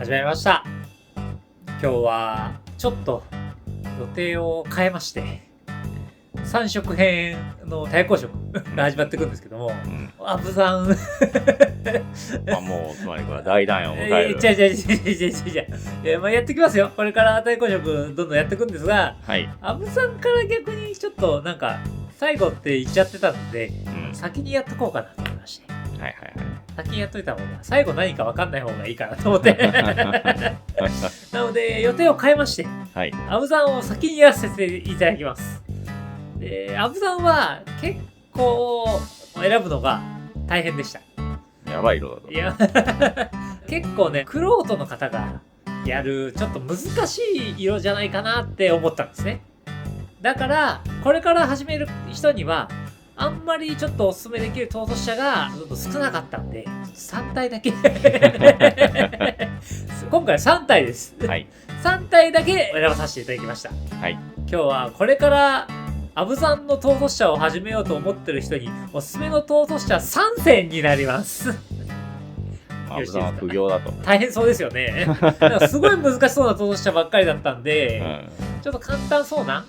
始まりました。今日はちょっと予定を変えまして3食編の対抗食が始まっていくんですけども、アブさんもうつまりこれは大団円を迎える。やってきますよ。これから対抗食どんどんやっていくんですが、はい、アブさんから逆にちょっとなんか最後って言っちゃってたんで、先にやっとこうかなと思いまして。先にやっといた方が最後何か分かんない方がいいかなと思ってなので予定を変えまして、アブさんを先にやらせていただきます。で、アブさんは結構選ぶのが大変でした。やばい色だと。いや結構ね、玄人の方がやるちょっと難しい色じゃないかなって思ったんですね。だからこれから始める人にはあんまりちょっとおすすめできる逃走者がちょっと少なかったんで、3体だけ今回3体です、3体だけ選ばさせていただきました。今日はこれからアブさんの逃走者を始めようと思ってる人におすすめの逃走者3選になりますアブさんは苦行だと。大変そうですよねすごい難しそうな逃走者ばっかりだったんで、ちょっと簡単そうな、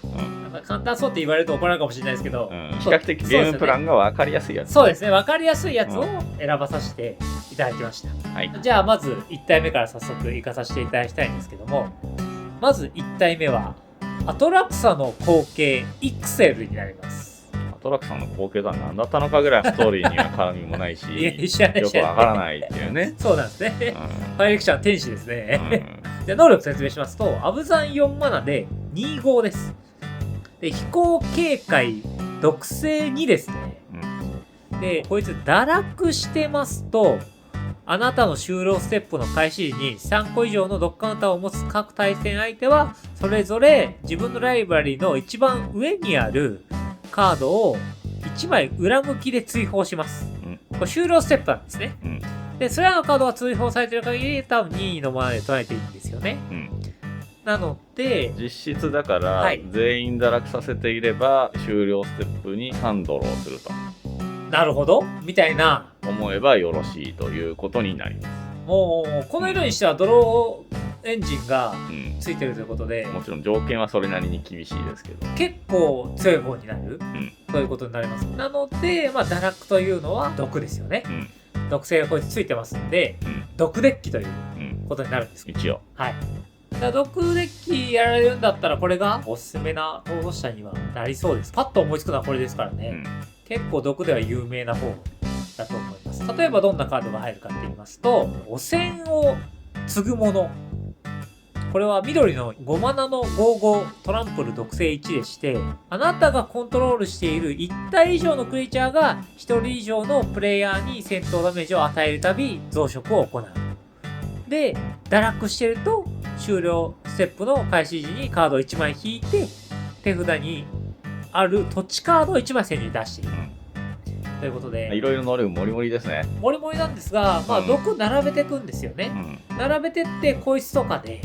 簡単そうって言われると怒られるかもしれないですけど、比較的ゲームプランが分かりやすいやつ。そうですね、分かりやすいやつを選ばさせていただきました。じゃあまず1体目から早速行かさせていただきたいんですけども、まず1体目はアトラクサの後継イクセルになります。アトラクサの後継とは何だったのかぐらいストーリーには絡みもないしよくわからないっていうね。そうなんですね、ファイレクション天使ですね、じゃあ能力説明しますと、アブザン4マナで25です。で、飛行警戒毒性2ですね、でこいつ堕落してますと、あなたの就労ステップの開始時に3個以上の毒カウンターを持つ各対戦相手はそれぞれ自分のライブラリの一番上にあるカードを1枚裏向きで追放します。これ終了ステップなんですね。で、それらのカードが追放されている限り多分任意のままで捉えていいんですよね。なので実質だから、全員堕落させていれば終了ステップに3ドローすると。なるほどみたいな思えばよろしいということになります。もうこの色にしてはドローエンジンがついてるということで、もちろん条件はそれなりに厳しいですけど結構強い方になる、ということになります。なので、堕落というのは毒ですよね、毒性がこいつついてますんで、毒デッキということになるんです。一応毒デッキやられるんだったらこれがおすすめな逃走者にはなりそうです。パッと思いつくのはこれですからね、結構毒では有名な方だと思います。例えばどんなカードが入るかって言いますと、汚染を継ぐもの、これは緑の5マナの55トランプル毒性1でして、あなたがコントロールしている1体以上のクリーチャーが1人以上のプレイヤーに戦闘ダメージを与えるたび増殖を行う。で、堕落してると終了ステップの開始時にカードを1枚引いて手札にある土地カードを1枚戦に出している、ということで、いろいろ能力もりもりですね。もりもりなんですが、毒並べていくんですよね、並べてってこいつとかで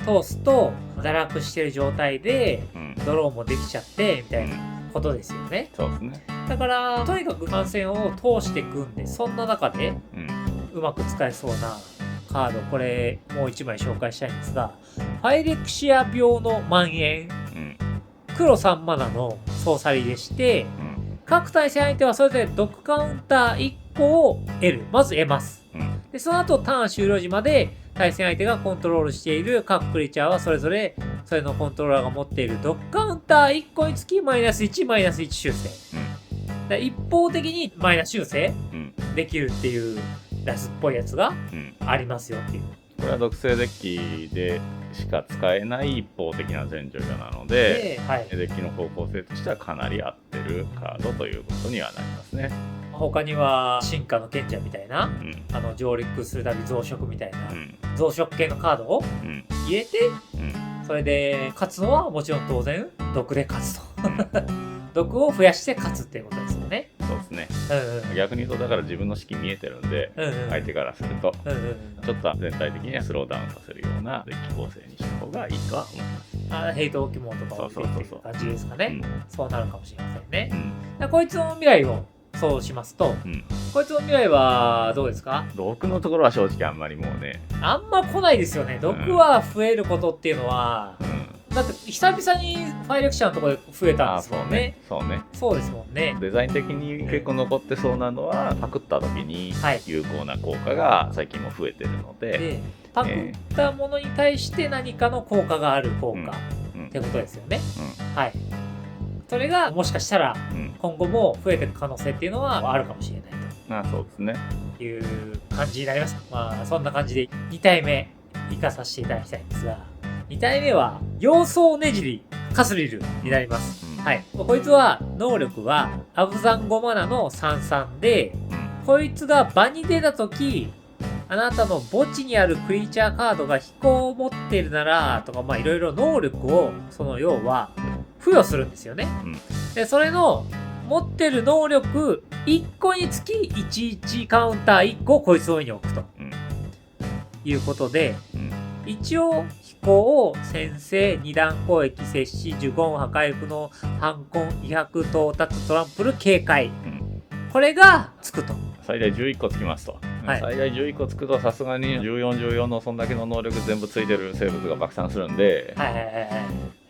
通すと堕落してる状態でドローもできちゃってみたいなことですよね。そうですね。だからとにかく感染を通していくんで、そんな中でうまく使えそうなカード、これもう1枚紹介したいんですが、ファイレクシア病の蔓延、黒3マナのソーサリーでして、各対戦相手はそれぞれ毒カウンター1個をまず得ます。で、その後ターン終了時まで対戦相手がコントロールしている各クリーチャーはそれぞれそれのコントローラーが持っている毒カウンター1個につきマイナス1、マイナス1修正。一方的にマイナス修正できるっていうラスっぽいやつがありますよっていう。これは毒性デッキでしか使えない一方的な前除除なので、デッキの方向性としてはかなり合ってるカードということにはなりますね。他には進化の賢者みたいな、上陸するたび増殖みたいな、増殖系のカードを入れて、それで勝つのはもちろん当然毒で勝つと毒を増やして勝つっていうことですよね。そうですね、逆に言うとだから自分の式見えてるんで、相手からすると、ちょっと全体的にはスローダウンさせるようなデッキ構成にした方がいいとは思います。ヘイト置物とかを入れてる感じですかね。そうなるかもしれませんね。こいつの未来をそうしますと、こいつの未来はどうですか？毒のところは正直あんまりもうね。あんま来ないですよね。毒は増えることっていうのは、だって久々にファイレクチャーのところで増えたんですもんね。そうね。そうですもんね。デザイン的に結構残ってそうなのは、パクった時に有効な効果が最近も増えてるので、パクったものに対して何かの効果がある効果ってことですよね。はい。それがもしかしたら今後も増えていく可能性っていうのはあるかもしれないと。そうですね。いう感じになります。まあそんな感じで2体目活かさせていただきたいんですが、2体目は様相ねじりカスリルになります。はい。こいつは能力はアブザン5マナの33で、こいつが場に出たとき、あなたの墓地にあるクリーチャーカードが飛行を持っているなら、とか、まあいろいろ能力を、要は、付与するんですよね。で、それの、持ってる能力1個につき11カウンター1個をこいつの上に置くと。いうことで、一応、飛行を先制、2段攻撃、接し、呪言、破壊不能、反根、威迫、到達、トランプル、警戒。これがつくと。最大11個つきますと。最大11個つくとさすがに14、14のそんだけの能力全部ついてる生物が爆散するんで、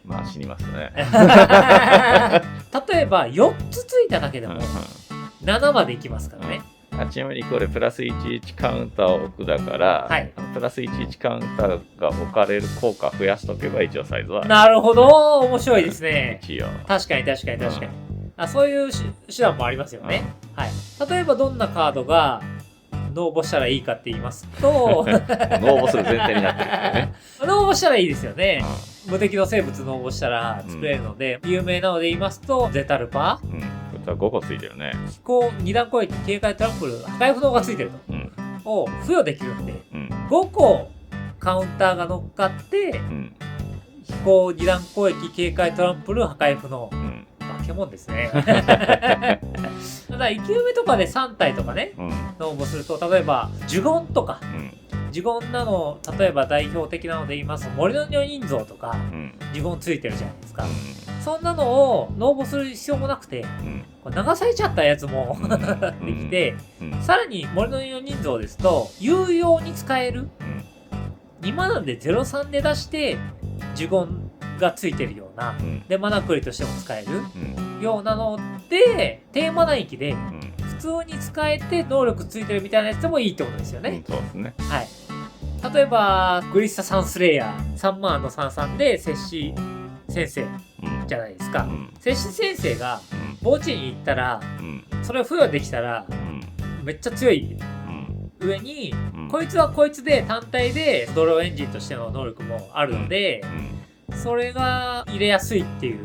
まあ死にますね。例えば4つついただけでも7までいきますからね。ちなみにこれプラス11カウンターを置くだから、プラス11カウンターが置かれる効果を増やしとけば一応サイズは。なるほど、面白いですね。一応。確かに。そういう手段もありますよね。例えばどんなカードがノーボしたらいいかって言いますとノーボする前提になってるからね。ノーボしたらいいですよね。無敵の生物ノーボしたら作れるので、有名なので言いますとゼタルパこいつは5個ついてるね。飛行2段攻撃、警戒、トランプル、破壊不能がついてると、を付与できるんで、5個カウンターが乗っかって、飛行2段攻撃、警戒、トランプル、破壊不能、化け物ですね。ただ生き埋めとかで3体とかね、ノーボすると、例えば呪言とか、呪言なの、例えば代表的なので言いますと森の女人像とか、呪言ついてるじゃないですか。そんなのをノーボする必要もなくて、流されちゃったやつもできて、さらに森の女人像ですと有用に使える、2マナで03で出して呪言がついてるような、でマナクリとしても使える、ようなので低マナ域で普通に使えて能力ついてるみたいなやつでもいいってことですよね。そうですね。はい。例えばグリッササンスレイヤー3万の33で摂氏先生じゃないですか。摂氏先生が墓地に行ったら、それを付与できたら、めっちゃ強い上に、こいつはこいつで単体でドローエンジンとしての能力もあるので、それが入れやすいっていう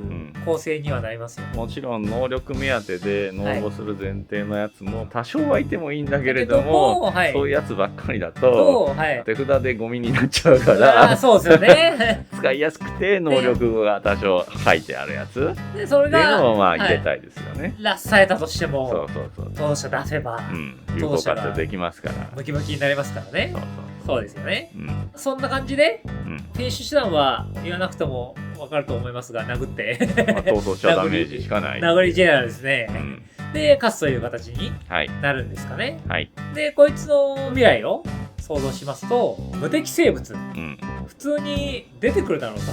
構成にはなりますよ。もちろん能力目当てでノーボする前提のやつも多少はいてもいいんだけれども、そういうやつばっかりだと手札でゴミになっちゃうから、そうですよね。使いやすくて能力が多少書いてあるやつでそれがっていうのをまあ入れたいですよね。ラッサれたとしても当事者出せば有効活用できますから、ムキムキになりますからね。そうですよね。そんな感じでフィニッシュ手段は言わなくても分かると思いますが、殴って逃走者ダメージしかない殴りジェネラルですね。で勝つという形になるんですかね。でこいつの未来を想像しますと、無敵生物、普通に出てくるだろうと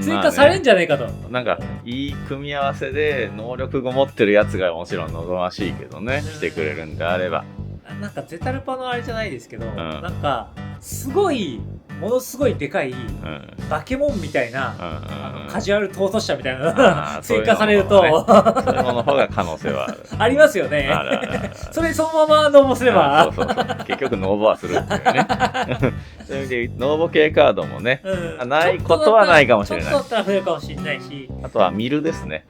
追加されんじゃねえかと。なんかいい組み合わせで能力が持ってるやつがもちろん望ましいけどね、来てくれるんであれば。なんかゼタルパのあれじゃないですけど、なんかすごいものすごいでかいバケモンみたいなカジュアル逃走者みたいなのが追加されると、そういうものの方が可能性はある。ありますよね。それそのままノーボすれば結局ノーボはするっていうね。そういう意味でノーボ系カードもね、ないことはないかもしれない。ちょっとだったら増えるかもしれないし、あとはミルですね。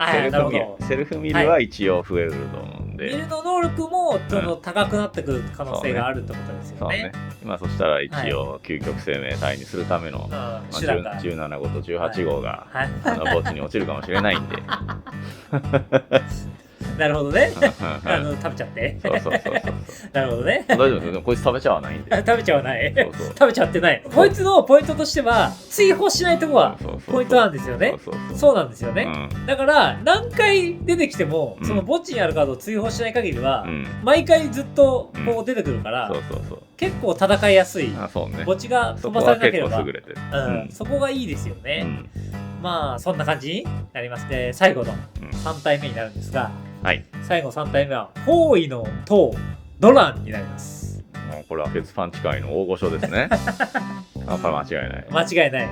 セルフミルは一応増えると思うんで、ミルの能力も高くなってくる可能性があるってことですよね。今そしたら一応究極生命体にするための17号と18号が墓地に落ちるかもしれないんでなるほどね。食べちゃって。そうそう。なるほどね。大丈夫ですよ。こいつ食べちゃわないんで。食べちゃわない。そう食べちゃってない。こいつのポイントとしては、追放しないとこはポイントなんですよね。そうなんですよね。だから、何回出てきても、その墓地にあるカードを追放しない限りは、毎回ずっとこう出てくるから、結構戦いやすい。墓地が飛ばされなければ。そこがいいですよね。まあ、そんな感じになりますね。最後の3体目になるんですが、最後3体目は、包囲の塔、ドランになります。これは鉄パンチ界の大御所ですね。これ間違いない。間違いない。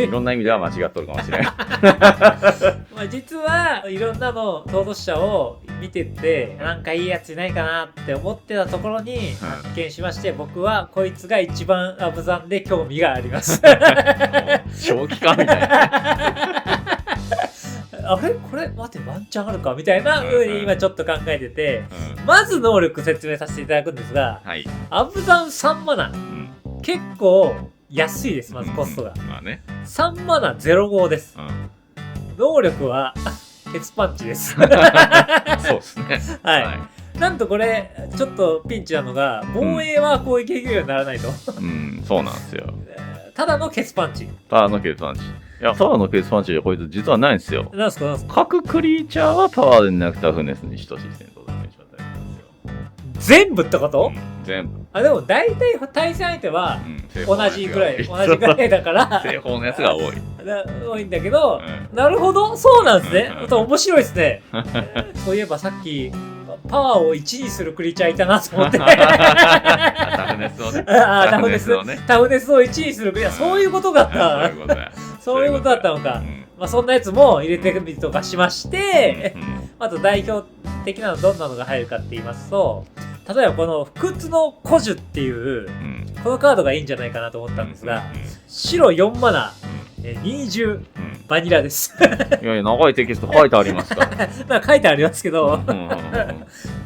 いろんな意味では間違っとるかもしれない。まあ実はいろんなの討論者を見てってなんかいいやついないかなって思ってたところに発見しまして、僕はこいつが一番アブザンで興味があります。正気かみたいな。あれこれ待ってワンチャンあるかみたいな風に今ちょっと考えてて、まず能力説明させていただくんですが、アブザン3マナ、結構安いです。まずコストが、3マナ05です。能力は鉄パンチです。そうですね。はい。なんとこれちょっとピンチなのが、防衛は攻撃できるようにならないと。そうなんですよ。ただのケツパンチ。ただのケツパンチ。いや、ただのケツパンチでこいつ実はないんですよ。なんすか各クリーチャーはパワーでなくタフネスに等しい戦闘ダメージを与えるんですよ。全部ってこと？全部。でも大体対戦相手は同じぐらいだから。正方のやつが多い。多いんだけど、なるほど、そうなんですね。面白いですね。そういえばさっき、パワーを1にするクリーチャーいたなと思って。タフネスをね。タフネスを1にするクリーチャー、そういうことだった。そういうことだったのか。まあそんなやつも入れてみるとかしまして、あと代表的なのどんなのが入るかって言いますと、例えばこの不屈の古樹っていう、このカードがいいんじゃないかなと思ったんですが、白4マナ、20、バニラです。いや長いテキスト書いてありますから。まあ書いてありますけど、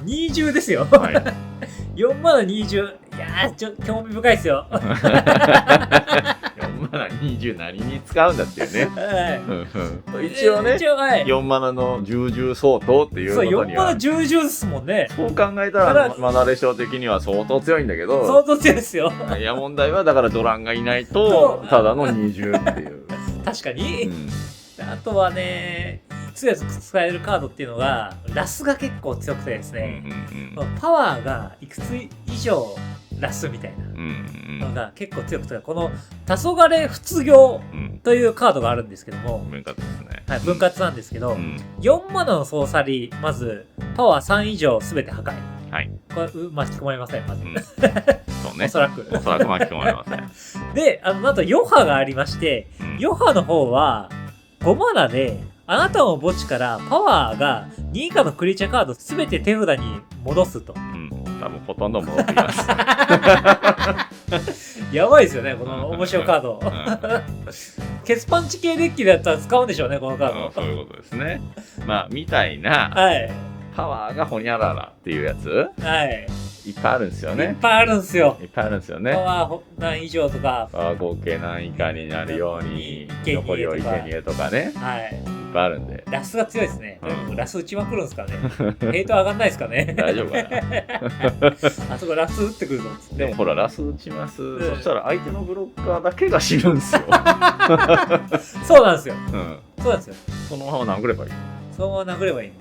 20ですよ。4マナ20。いやー、興味深いですよ。4マナ20何に使うんだっていうね。一応ね、4マナの重々相当っていうことには。4マナ重々ですもんね。そう考えたら、マナレショ的には相当強いんだけど。相当強いですよ。いや、問題はだからドランがいないと、ただの20っていう。確かに。あとはね、強く使えるカードっていうのが、ラスが結構強くてですね、パワーがいくつ以上ラスみたいなのが結構強くて、この黄昏仏行というカードがあるんですけども、分割ですね。はい、分割なんですけど、4マナのソーサリー、まずパワー3以上すべて破壊。はい。これ巻き込まれません、まず。そうね。おそらく巻き込まれません。で、なんと余波がありまして、余波の方は5マナで、あなたの墓地からパワーが2以下のクリーチャーカードすべて手札に戻すと。多分ほとんど戻ってきます。やばいですよね、この面白いカード。ケツパンチ系デッキだったら使うんでしょうね、このカード。そういうことですね。まあ、みたいな、パワーがホニャララっていうやつ、いっぱいあるんですよね。いっぱいあるんですよ。いっぱいあるんですよね。パワー何以上とか。パワー合計何以下になるように、残りを生贄とかね。いっぱいあるんで。ラスが強いですね。ラス打ちまくるんですかね。ヘイト上がんないですかね。大丈夫かな。あそこラス打ってくるぞっつって。でもほら、ラス打ちます。そしたら相手のブロッカーだけが死ぬんですよ。そうなんですよ。そうなんですよ。そのまま殴ればいい。そのまま殴ればいいん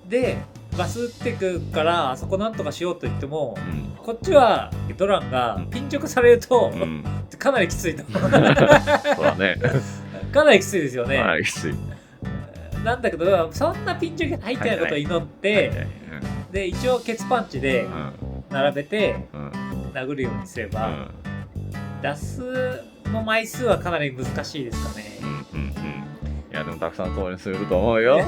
で。で、ラス打ってくからあそこなんとかしようと言っても、こっちはドランがピン直されると、かなりきついと。そうだね。かなりきついですよね。かなりきつい。なんだけど、そんなピン直入ってないことを祈って、で、一応ケツパンチで並べて殴るようにすれば、ラスの枚数はかなり難しいですかね。いや、でもたくさん投入すると思うよ。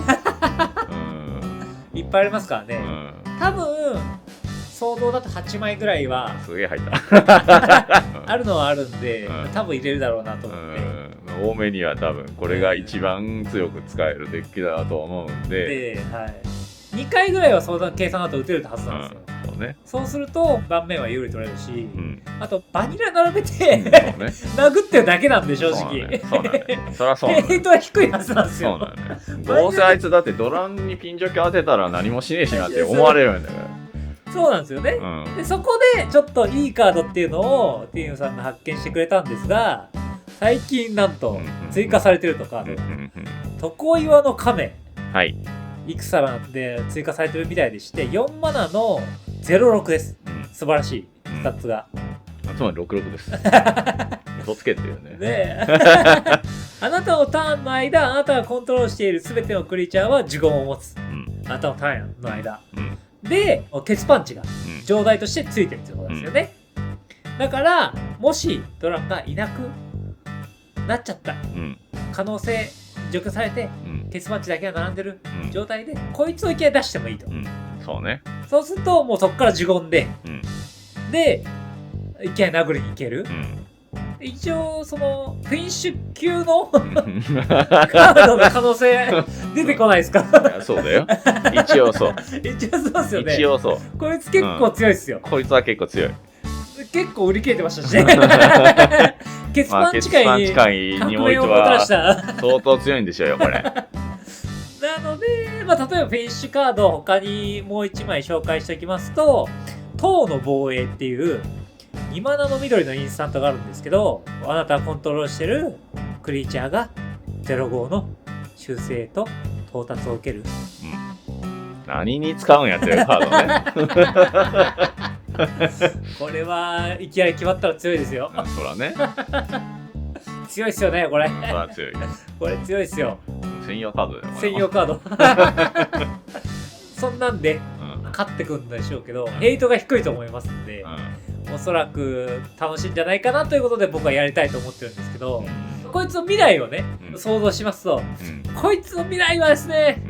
いっぱいありますからね。多分、総動だと8枚ぐらいは。すげえ入った。あるのはあるんで、多分入れるだろうなと思って。多めには多分、これが一番強く使えるデッキだと思うんで。2回ぐらいは計算だと打てるはずなんですよ。そうね。そうすると盤面は有利取れるし、うん、あとバニラ並べて、そうね、殴ってるだけなんで正直。そうなんだよ。そりゃそうなんだよ。ヘイトは低いはずなんですよ。そうなんだよ。どうせあいつだってドランにピンジョキ当てたら何もしねえしなって思われるんだから。そうなんですよね。うん、でそこでちょっといいカードっていうのをティームさんが発見してくれたんですが、最近なんと追加されてるとか、常岩の亀、はい、イクサラで追加されてるみたいでして、4マナの06です。素晴らしいスタッツが。つまり66です。嘘つけっていうね。であなたのターンの間、あなたがコントロールしている全てのクリーチャーは呪言を持つ。あなたのターンの間。で、鉄パンチが上代としてついてるってことですよね。だから、もしドランがいなくなっちゃった可能性除去されて、鉄パンチだけが並んでる状態で、こいつをいきなり出してもいいと。そうね。そうすると、もうそこから呪言で、で、いきなり殴りにいける。一応、その、フィニッシュ級のカードの可能性出てこないですか？そうだよ。一応そう。一応そうですよね。一応そう。こいつ結構強いですよ。こいつは結構強い。結構売り切れてましたしね。ケツパン近いにおいては相当強いんでしょうよ、これ。なので、まあ、例えばフィニッシュカードを他にもう1枚紹介しておきますと、塔の防衛っていう2マナの緑のインスタントがあるんですけど、あなたがコントロールしてるクリーチャーが05の修正と到達を受ける。何に使うんやってるカードね。これはいきなり決まったら強いですよ。そらね。強いっすよね、これ。そら強い。これ強いっすよ。専用カードだよ。専用カード。そんなんで、勝ってくんでしょうけど、ヘイトが低いと思いますんで、おそらく楽しいんじゃないかなということで僕はやりたいと思ってるんですけど、こいつの未来をね、想像しますと、こいつの未来はですね、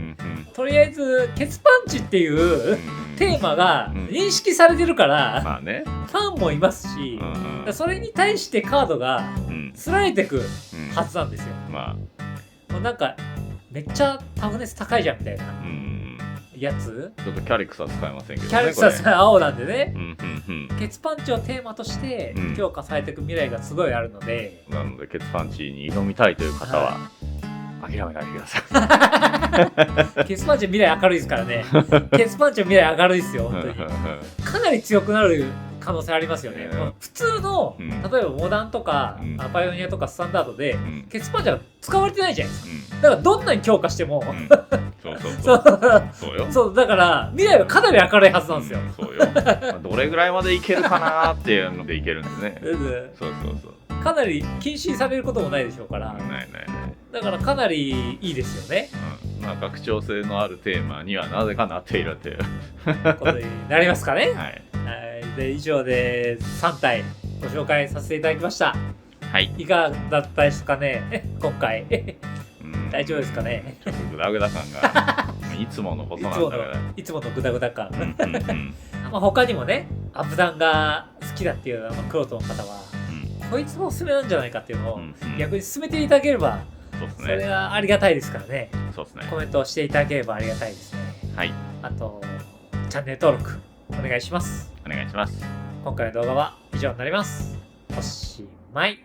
とりあえず、ケツパンチっていうテーマが認識されてるから、まあね、ファンもいますし、それに対してカードが釣られてくはずなんですよ。まあ、もうなんか、めっちゃタフネス高いじゃんみたいなやつ。ちょっとキャリクスは使えませんけどね。キャリクスは青なんでね。ケツパンチをテーマとして強化されていく未来がすごいあるので。なので、ケツパンチに挑みたいという方は、諦めないでください。ケツパンチ未来明るいですからね。ケツパンチは未来明るいですよ、本当に。かなり強くなる可能性ありますよね。普通の、例えばモダンとか、パイオニアとかスタンダードで、ケツパンチは使われてないじゃないですか。だからどんなに強化しても、そうだから未来はかなり明るいはずなんですよ。そうよ。どれぐらいまでいけるかなっていうのでいけるんですね。そうかなり禁止されることもないでしょうから。ない。だからかなりいいですよね。まあ拡張性のあるテーマにはなぜかなっているっていうことになりますかね。はい。で以上で3体ご紹介させていただきました。はい。いかがだったですかね、今回。大丈夫ですかね。ちょっとグダグダ感がいつものことなんだから。いつものグダグダ感。まあ他にもね、アップダウンが好きだっていうクロートの方は、こいつもおすすめなんじゃないかっていうのを逆に進めていただければ、それはありがたいですからね。コメントをしていただければありがたいですね。はい。あと、チャンネル登録お願いします。お願いします。今回の動画は以上になります。おしまい。